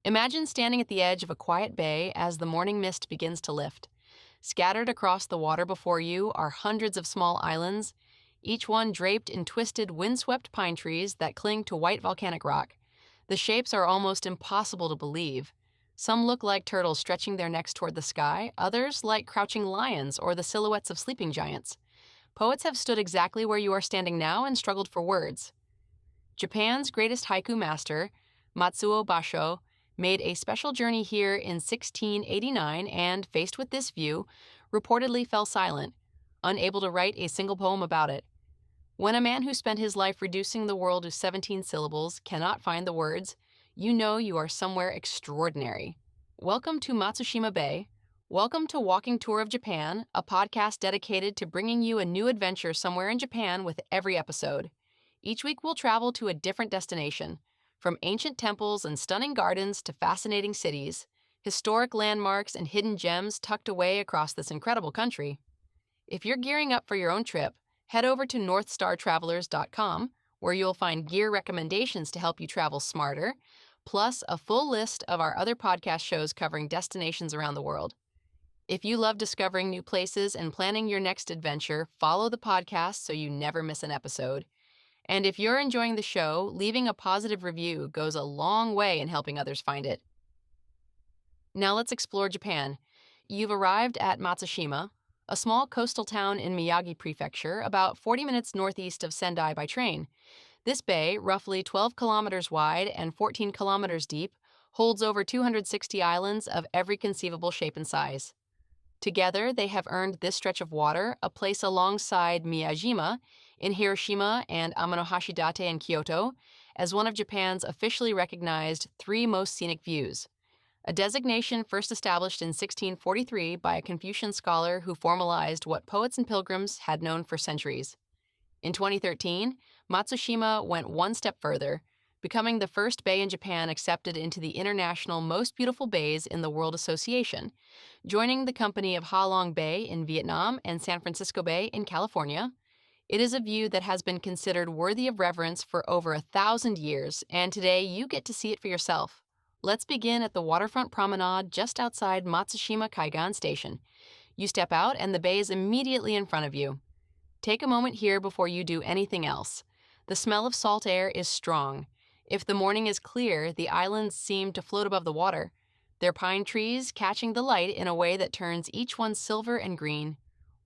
Imagine standing at the edge of a quiet bay as the morning mist begins to lift. Scattered across the water before you are hundreds of small islands, each one draped in twisted, windswept pine trees that cling to white volcanic rock. The shapes are almost impossible to believe. Some look like turtles stretching their necks toward the sky, others like crouching lions or the silhouettes of sleeping giants. Poets have stood exactly where you are standing now and struggled for words. Japan's greatest haiku master, Matsuo Basho, made a special journey here in 1689 and, faced with this view, reportedly fell silent, unable to write a single poem about it. When a man who spent his life reducing the world to 17 syllables cannot find the words, you know you are somewhere extraordinary. Welcome to Matsushima Bay. Welcome to Walking Tour of Japan, a podcast dedicated to bringing you a new adventure somewhere in Japan with every episode. Each week we'll travel to a different destination, from ancient temples and stunning gardens to fascinating cities, historic landmarks and hidden gems tucked away across this incredible country. If you're gearing up for your own trip, head over to northstartravelers.com, where you'll find gear recommendations to help you travel smarter, plus a full list of our other podcast shows covering destinations around the world. If you love discovering new places and planning your next adventure, follow the podcast so you never miss an episode. And if you're enjoying the show, leaving a positive review goes a long way in helping others find it. Now let's explore Japan. You've arrived at Matsushima, a small coastal town in Miyagi Prefecture, about 40 minutes northeast of Sendai by train. This bay, roughly 12 kilometers wide and 14 kilometers deep, holds over 260 islands of every conceivable shape and size. Together, they have earned this stretch of water a place alongside Miyajima in Hiroshima and Amanohashidate in Kyoto as one of Japan's officially recognized Three Most Scenic Views, a designation first established in 1643 by a Confucian scholar who formalized what poets and pilgrims had known for centuries. In 2013, Matsushima went one step further, becoming the first bay in Japan accepted into the International Most Beautiful Bays in the World Association, joining the company of Ha Long Bay in Vietnam and San Francisco Bay in California. It is a view that has been considered worthy of reverence for over 1,000 years, and today you get to see it for yourself. Let's begin at the waterfront promenade just outside Matsushima Kaigan Station. You step out and the bay is immediately in front of you. Take a moment here before you do anything else. The smell of salt air is strong. If the morning is clear, the islands seem to float above the water, their pine trees catching the light in a way that turns each one silver and green.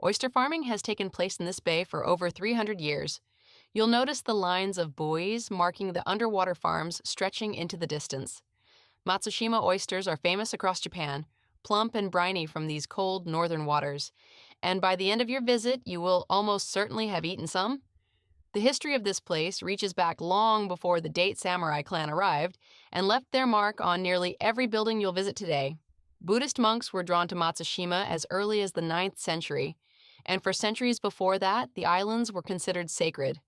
Oyster farming has taken place in this bay for over 300 years. You'll notice the lines of buoys marking the underwater farms stretching into the distance. Matsushima oysters are famous across Japan, plump and briny from these cold northern waters, and by the end of your visit, you will almost certainly have eaten some. The history of this place reaches back long before the Date samurai clan arrived and left their mark on nearly every building you'll visit today. Buddhist monks were drawn to Matsushima as early as the 9th century, and for centuries before that, the islands were considered sacred,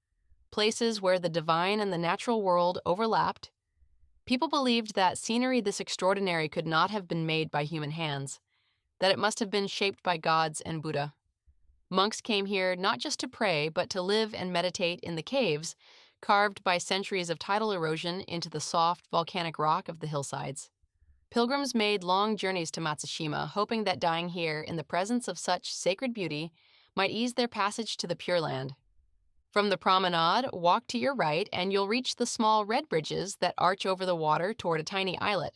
places where the divine and the natural world overlapped. People believed that scenery this extraordinary could not have been made by human hands, that it must have been shaped by gods and Buddha. Monks came here not just to pray, but to live and meditate in the caves, carved by centuries of tidal erosion into the soft, volcanic rock of the hillsides. Pilgrims made long journeys to Matsushima, hoping that dying here in the presence of such sacred beauty might ease their passage to the Pure Land. From the promenade, walk to your right and you'll reach the small red bridges that arch over the water toward a tiny islet.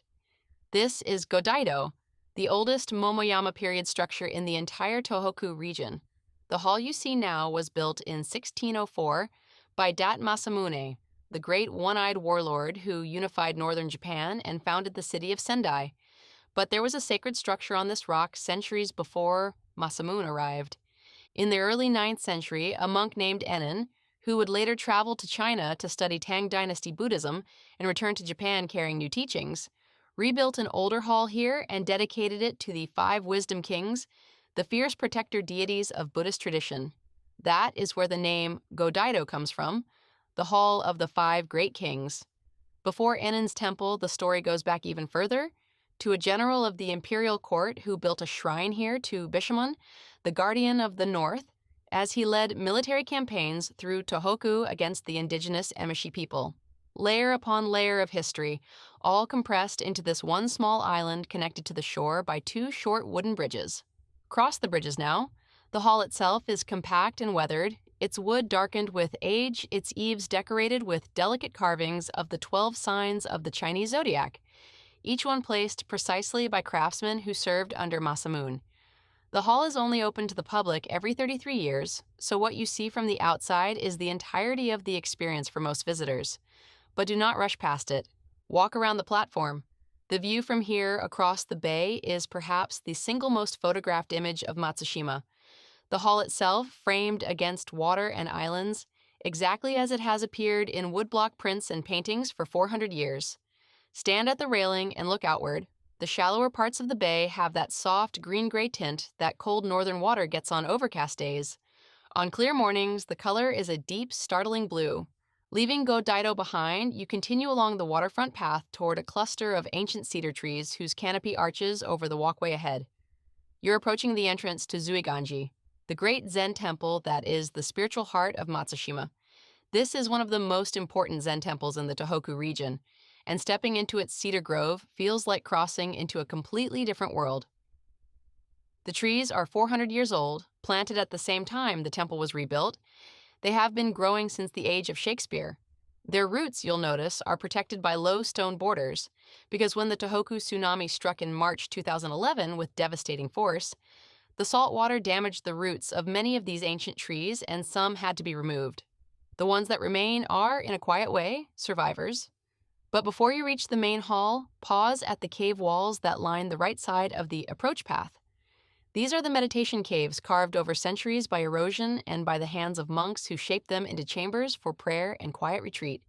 This is Godaido, the oldest Momoyama period structure in the entire Tohoku region. The hall you see now was built in 1604 by Date Masamune, the great one-eyed warlord who unified northern Japan and founded the city of Sendai. But there was a sacred structure on this rock centuries before Masamune arrived. In the early 9th century, a monk named Enin, who would later travel to China to study Tang Dynasty Buddhism and return to Japan carrying new teachings, rebuilt an older hall here and dedicated it to the 5 wisdom kings, the fierce protector deities of Buddhist tradition. That is where the name Godaido comes from, the Hall of the 5 Great Kings. Before Enin's temple, the story goes back even further, to a general of the imperial court who built a shrine here to Bishamon, the guardian of the north, as he led military campaigns through Tohoku against the indigenous Emishi people. layer upon layer of history, all compressed into this one small island connected to the shore by two short wooden bridges. Cross the bridges now. The hall itself is compact and weathered, its wood darkened with age, its eaves decorated with delicate carvings of the 12 signs of the Chinese zodiac, each one placed precisely by craftsmen who served under Masamune. The hall is only open to the public every 33 years, so what you see from the outside is the entirety of the experience for most visitors. But do not rush past it. Walk around the platform. The view from here across the bay is perhaps the single most photographed image of Matsushima. The hall itself, framed against water and islands, exactly as it has appeared in woodblock prints and paintings for 400 years. Stand at the railing and look outward. The shallower parts of the bay have that soft green-gray tint that cold northern water gets on overcast days. On clear mornings, the color is a deep, startling blue. Leaving Godaido behind, you continue along the waterfront path toward a cluster of ancient cedar trees whose canopy arches over the walkway ahead. You're approaching the entrance to Zuiganji, the great Zen temple that is the spiritual heart of Matsushima. This is one of the most important Zen temples in the Tohoku region, and stepping into its cedar grove feels like crossing into a completely different world. The trees are 400 years old, planted at the same time the temple was rebuilt. They have been growing since the age of Shakespeare. Their roots, you'll notice, are protected by low stone borders, because when the Tohoku tsunami struck in March 2011 with devastating force, the salt water damaged the roots of many of these ancient trees and some had to be removed. The ones that remain are, in a quiet way, survivors. But before you reach the main hall, pause at the cave walls that line the right side of the approach path. These are the meditation caves carved over centuries by erosion and by the hands of monks who shaped them into chambers for prayer and quiet retreat.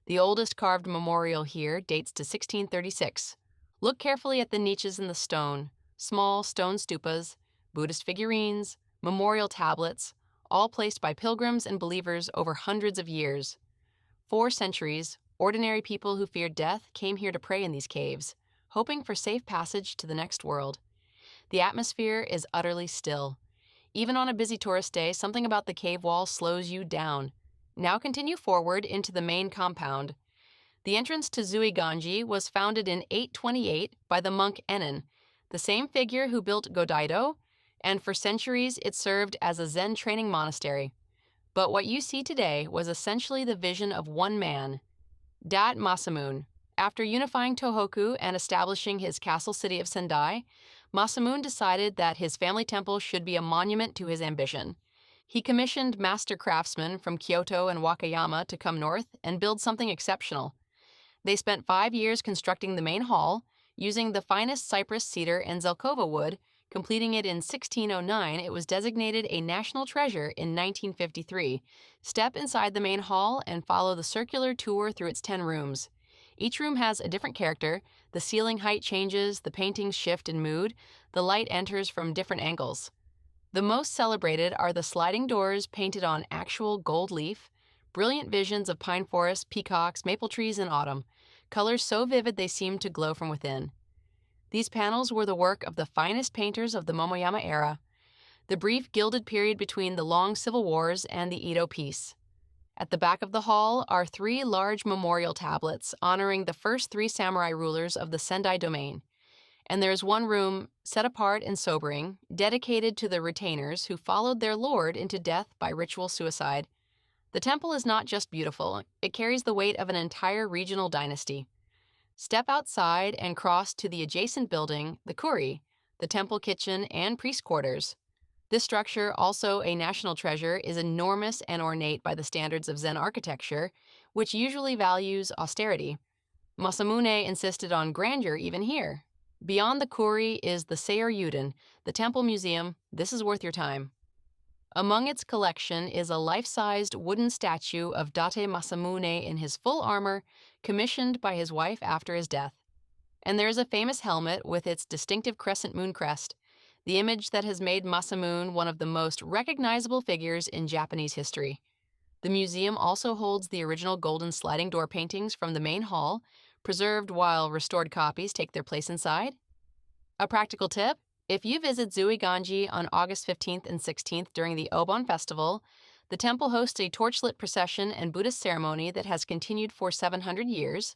The oldest carved memorial here dates to 1636. Look carefully at the niches in the stone, small stone stupas, Buddhist figurines, memorial tablets, all placed by pilgrims and believers over hundreds of years. 4 centuries, ordinary people who feared death came here to pray in these caves, hoping for safe passage to the next world. The atmosphere is utterly still. Even on a busy tourist day, something about the cave wall slows you down. Now continue forward into the main compound. The entrance to Zuiganji was founded in 828 by the monk Enin, the same figure who built Godaido, and for centuries it served as a Zen training monastery. But what you see today was essentially the vision of one man, Date Masamune. After unifying Tohoku and establishing his castle city of Sendai, Masamune decided that his family temple should be a monument to his ambition. He commissioned master craftsmen from Kyoto and Wakayama to come north and build something exceptional. They spent 5 years constructing the main hall, using the finest cypress, cedar, and zelkova wood. Completing it in 1609, it was designated a national treasure in 1953. Step inside the main hall and follow the circular tour through its 10 rooms. Each room has a different character, the ceiling height changes, the paintings shift in mood, the light enters from different angles. The most celebrated are the sliding doors painted on actual gold leaf, brilliant visions of pine forests, peacocks, maple trees in autumn, colors so vivid they seem to glow from within. These panels were the work of the finest painters of the Momoyama era, the brief gilded period between the long civil wars and the Edo peace. At the back of the hall are 3 large memorial tablets honoring the first 3 samurai rulers of the Sendai domain. And there is one room, set apart and sobering, dedicated to the retainers who followed their lord into death by ritual suicide. The temple is not just beautiful, it carries the weight of an entire regional dynasty. Step outside and cross to the adjacent building, the kuri, the temple kitchen and priest quarters. This structure, also a national treasure, is enormous and ornate by the standards of Zen architecture, which usually values austerity. Masamune insisted on grandeur even here. Beyond the kuri is the Seiryuden, the temple museum. This is worth your time. Among its collection is a life-sized wooden statue of Date Masamune in his full armor, commissioned by his wife after his death. And there is a famous helmet with its distinctive crescent moon crest, the image that has made Masamune one of the most recognizable figures in Japanese history. The museum also holds the original golden sliding door paintings from the main hall, preserved while restored copies take their place inside. A practical tip: if you visit Zuiganji on August 15th and 16th during the Obon Festival, The temple hosts a torchlit procession and Buddhist ceremony that has continued for 700 years.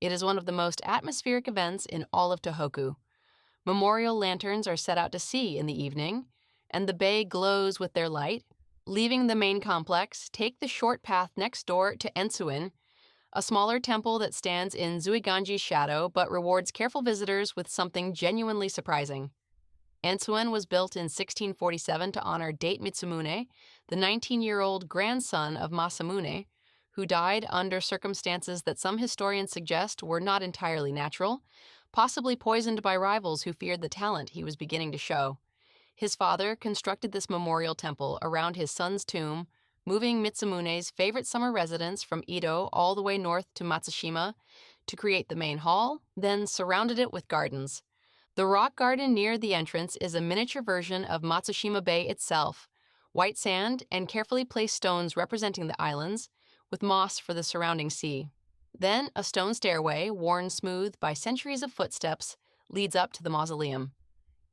It is one of the most atmospheric events in all of Tohoku. Memorial lanterns are set out to sea in the evening, and the bay glows with their light. Leaving the main complex, take the short path next door to Entsuin, a smaller temple that stands in Zuiganji's shadow but rewards careful visitors with something genuinely surprising. Entsuin was built in 1647 to honor Date Masamune, the 19-year-old grandson of Masamune, who died under circumstances that some historians suggest were not entirely natural, possibly poisoned by rivals who feared the talent he was beginning to show. His father constructed this memorial temple around his son's tomb, moving Masamune's favorite summer residence from Edo all the way north to Matsushima to create the main hall, then surrounded it with gardens. The rock garden near the entrance is a miniature version of Matsushima Bay itself, white sand and carefully placed stones representing the islands, with moss for the surrounding sea. Then a stone stairway, worn smooth by centuries of footsteps, leads up to the mausoleum.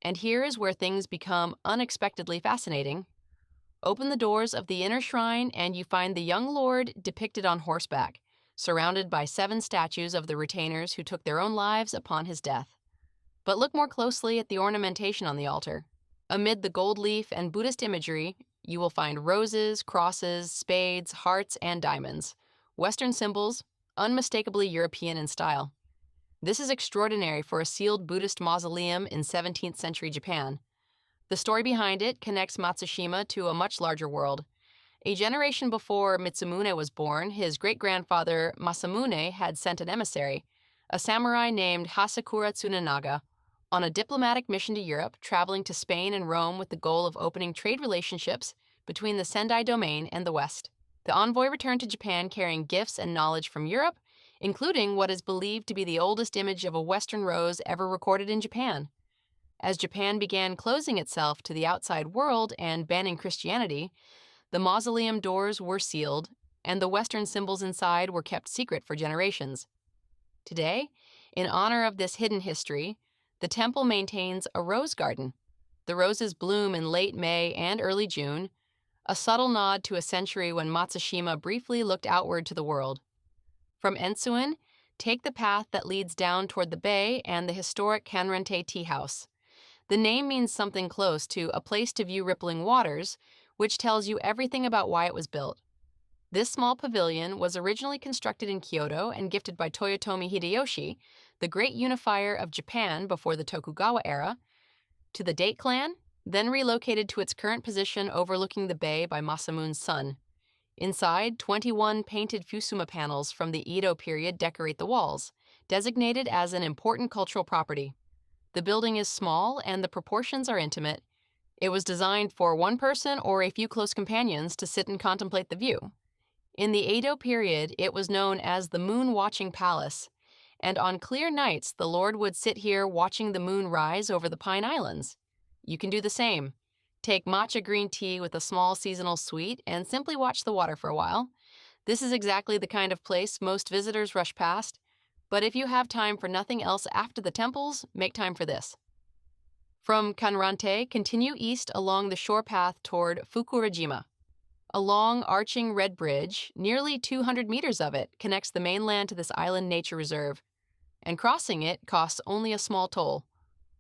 And here is where things become unexpectedly fascinating. Open the doors of the inner shrine and you find the young lord depicted on horseback, surrounded by 7 statues of the retainers who took their own lives upon his death. But look more closely at the ornamentation on the altar. Amid the gold leaf and Buddhist imagery, you will find roses, crosses, spades, hearts, and diamonds, Western symbols, unmistakably European in style. This is extraordinary for a sealed Buddhist mausoleum in 17th-century Japan. The story behind it connects Matsushima to a much larger world. A generation before Masamune was born, his great-grandfather Masamune had sent an emissary, a samurai named Hasakura Tsunanaga, on a diplomatic mission to Europe, traveling to Spain and Rome with the goal of opening trade relationships between the Sendai domain and the West. The envoy returned to Japan carrying gifts and knowledge from Europe, including what is believed to be the oldest image of a Western rose ever recorded in Japan. As Japan began closing itself to the outside world and banning Christianity, the mausoleum doors were sealed, and the Western symbols inside were kept secret for generations. Today, in honor of this hidden history, the temple maintains a rose garden. The roses bloom in late May and early June, a subtle nod to a century when Matsushima briefly looked outward to the world. From Entsuin, take the path that leads down toward the bay and the historic Kanrantei Tea House. The name means something close to a place to view rippling waters, which tells you everything about why it was built. This small pavilion was originally constructed in Kyoto and gifted by Toyotomi Hideyoshi, the great unifier of Japan before the Tokugawa era, to the Date clan, then relocated to its current position overlooking the bay by Masamune's son. Inside, 21 painted fusuma panels from the Edo period decorate the walls, designated as an important cultural property. The building is small and the proportions are intimate. It was designed for one person or a few close companions to sit and contemplate the view. In the Edo period, it was known as the Moon-Watching Palace, and on clear nights, the Lord would sit here watching the moon rise over the Pine Islands. You can do the same. Take matcha green tea with a small seasonal sweet and simply watch the water for a while. This is exactly the kind of place most visitors rush past, but if you have time for nothing else after the temples, make time for this. From Kanrantei, continue east along the shore path toward Fukuurajima. A long, arching red bridge, nearly 200 meters of it, connects the mainland to this island nature reserve, and crossing it costs only a small toll.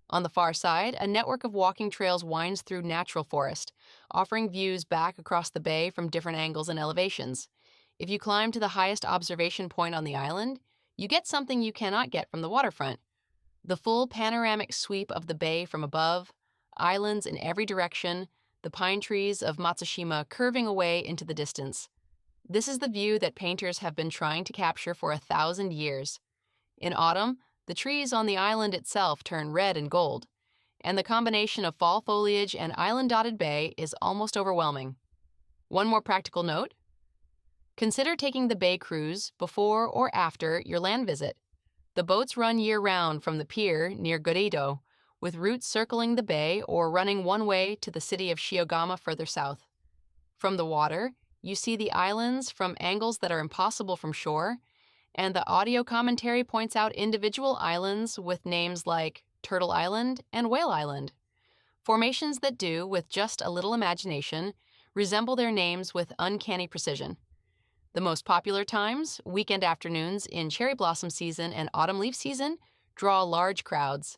On the far side, a network of walking trails winds through natural forest, offering views back across the bay from different angles and elevations. If you climb to the highest observation point on the island, you get something you cannot get from the waterfront: the full panoramic sweep of the bay from above, islands in every direction, the pine trees of Matsushima curving away into the distance. This is the view that painters have been trying to capture for 1,000 years. In autumn, the trees on the island itself turn red and gold, and the combination of fall foliage and island-dotted bay is almost overwhelming. One more practical note: consider taking the bay cruise before or after your land visit. The boats run year-round from the pier near Godaido, with routes circling the bay or running one way to the city of Shiogama further south. From the water, you see the islands from angles that are impossible from shore, and the audio commentary points out individual islands with names like Turtle Island and Whale Island. Formations that do, with just a little imagination, resemble their names with uncanny precision. The most popular times, weekend afternoons in cherry blossom season and autumn leaf season, draw large crowds.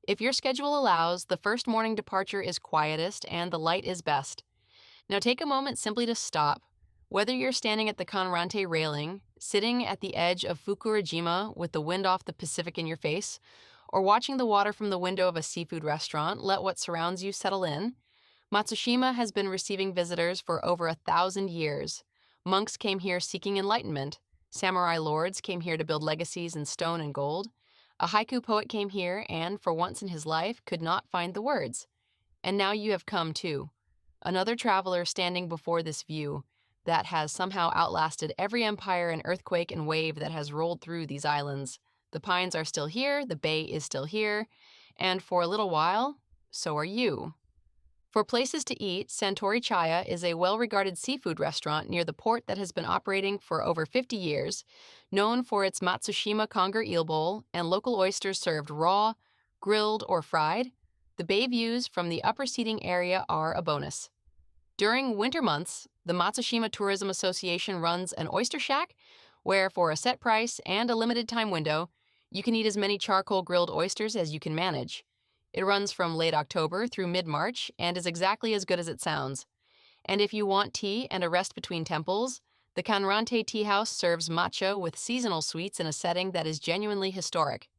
If your schedule allows, the first morning departure is quietest and the light is best. Now take a moment simply to stop. Whether you're standing at the Kanrantei railing, sitting at the edge of Fukuurajima with the wind off the Pacific in your face, or watching the water from the window of a seafood restaurant, let what surrounds you settle in. Matsushima has been receiving visitors for over 1,000 years. Monks came here seeking enlightenment. Samurai lords came here to build legacies in stone and gold. A haiku poet came here and, for once in his life, could not find the words. And now you have come too. Another traveler standing before this view that has somehow outlasted every empire and earthquake and wave that has rolled through these islands. The pines are still here, the bay is still here, and for a little while, so are you. For places to eat, Santori Chaya is a well-regarded seafood restaurant near the port that has been operating for over 50 years, known for its Matsushima conger eel bowl and local oysters served raw, grilled, or fried. The bay views from the upper seating area are a bonus. During winter months, the Matsushima Tourism Association runs an oyster shack where, for a set price and a limited time window, you can eat as many charcoal grilled oysters as you can manage. It runs from late October through mid-March and is exactly as good as it sounds. And if you want tea and a rest between temples, the Kanrantei Tea House serves matcha with seasonal sweets in a setting that is genuinely historic.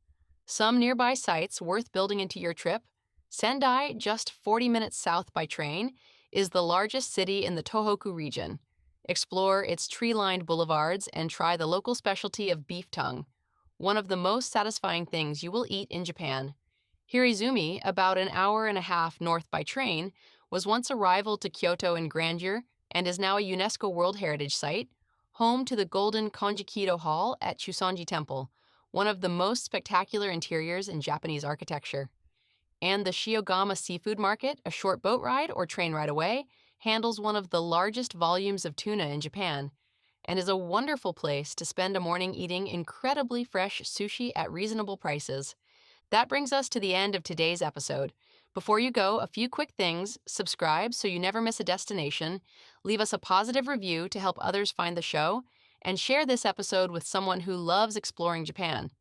Some nearby sites worth building into your trip: Sendai, just 40 minutes south by train, is the largest city in the Tohoku region. Explore its tree-lined boulevards and try the local specialty of beef tongue, one of the most satisfying things you will eat in Japan. Hirizumi, about an hour and a half north by train, was once a rival to Kyoto in grandeur and is now a UNESCO World Heritage Site, home to the golden Godaido Hall at Chusanji Temple, one of the most spectacular interiors in Japanese architecture. And the Shiogama Seafood Market, a short boat ride or train ride away, handles one of the largest volumes of tuna in Japan and is a wonderful place to spend a morning eating incredibly fresh sushi at reasonable prices. That brings us to the end of today's episode. Before you go, a few quick things: subscribe so you never miss a destination, leave us a positive review to help others find the show, and share this episode with someone who loves exploring Japan.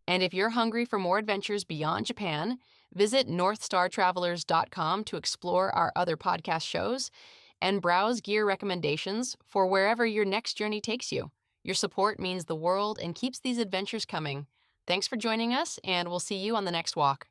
And if you're hungry for more adventures beyond Japan, visit northstartravelers.com to explore our other podcast shows and browse gear recommendations for wherever your next journey takes you. Your support means the world and keeps these adventures coming. Thanks for joining us, and we'll see you on the next walk.